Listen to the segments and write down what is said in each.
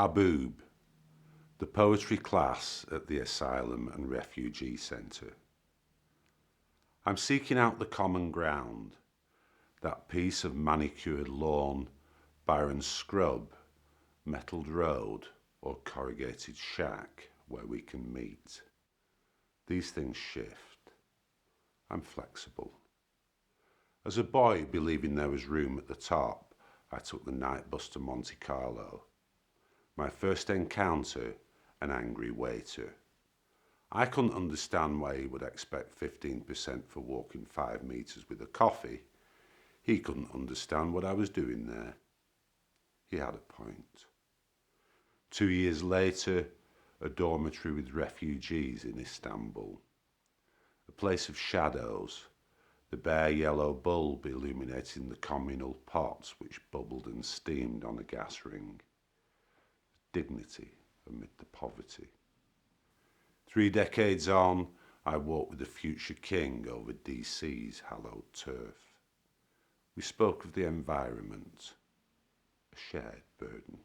Haboob, the poetry class at the Asylum and Refugee Centre. I'm seeking out the common ground, that piece of manicured lawn, barren scrub, metalled road, or corrugated shack where we can meet. These things shift. I'm flexible. As a boy, believing there was room at the top, I took the night bus to Monte Carlo. My first encounter, an angry waiter. I couldn't understand why he would expect 15% for walking 5 metres with a coffee. He couldn't understand what I was doing there. He had a point. 2 years later, a dormitory with refugees in Istanbul. A place of shadows, the bare yellow bulb illuminating the communal pots which bubbled and steamed on a gas ring. Dignity amid the poverty. 3 decades on, I walked with the future king over DC's hallowed turf. We spoke of the environment, a shared burden.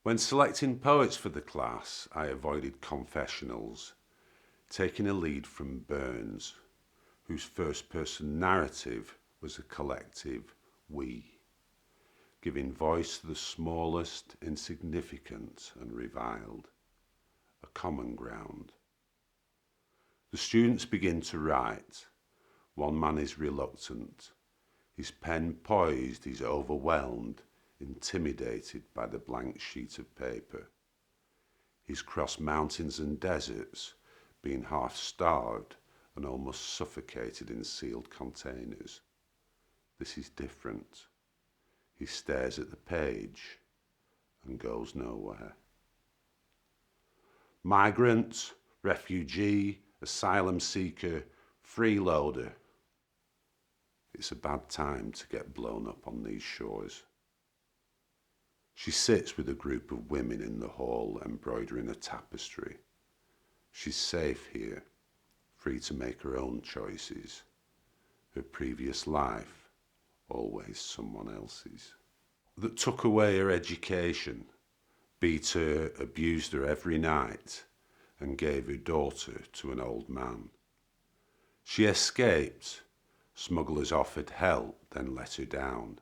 When selecting poets for the class, I avoided confessionals, taking a lead from Burns, whose first-person narrative was a collective we, giving voice to the smallest, insignificant and reviled, a common ground. The students begin to write. One man is reluctant. His pen poised, he's overwhelmed, intimidated by the blank sheet of paper. He's crossed mountains and deserts, being half starved and almost suffocated in sealed containers. This is different. He stares at the page and goes nowhere. Migrant, refugee, asylum seeker, freeloader. It's a bad time to get blown up on these shores. She sits with a group of women in the hall embroidering a tapestry. She's safe here, free to make her own choices. Her previous life, always someone else's. That took away her education, beat her, abused her every night, and gave her daughter to an old man. She escaped. Smugglers offered help, then let her down.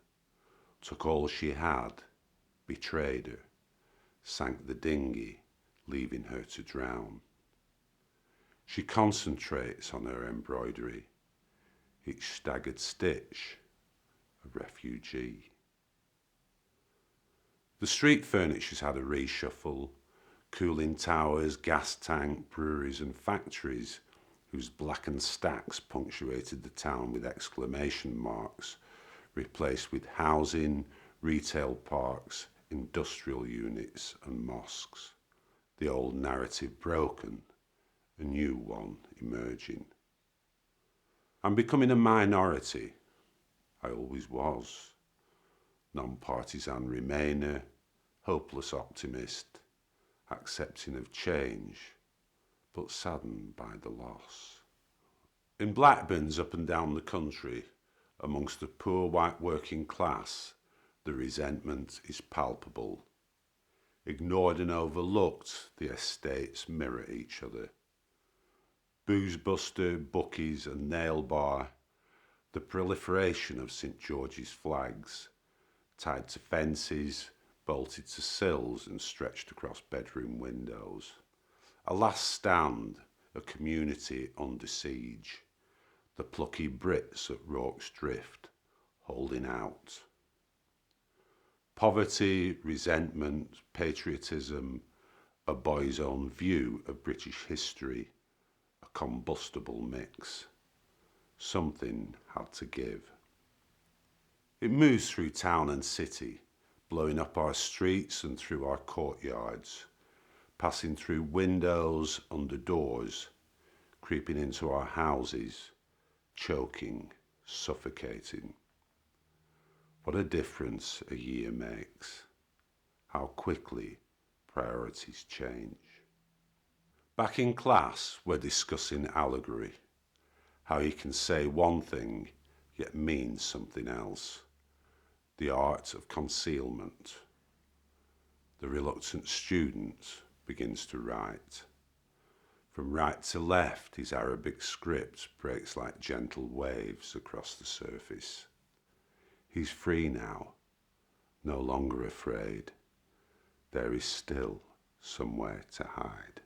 Took all she had, betrayed her, sank the dinghy, leaving her to drown. She concentrates on her embroidery, each staggered stitch a refugee. The street furniture's had a reshuffle, cooling towers, gas tank, breweries and factories whose blackened stacks punctuated the town with exclamation marks, replaced with housing, retail parks, industrial units and mosques. The old narrative broken, a new one emerging. I'm becoming a minority. I always was. Non-partisan Remainer, hopeless optimist, accepting of change, but saddened by the loss. In Blackburns up and down the country, amongst the poor white working class, the resentment is palpable. Ignored and overlooked, the estates mirror each other. Booze-buster, bookies and nail bar, the proliferation of St George's flags, tied to fences, bolted to sills and stretched across bedroom windows. A last stand, a community under siege. The plucky Brits at Rorke's Drift, holding out. Poverty, resentment, patriotism, a boy's own view of British history, a combustible mix. Something had to give. It moves through town and city, blowing up our streets and through our courtyards, passing through windows, under doors, creeping into our houses, choking, suffocating. What a difference a year makes. How quickly priorities change. Back in class, we're discussing allegory, how you can say one thing yet mean something else, the art of concealment. The reluctant student begins to write. From right to left, his Arabic script breaks like gentle waves across the surface. He's free now, no longer afraid. There is still somewhere to hide.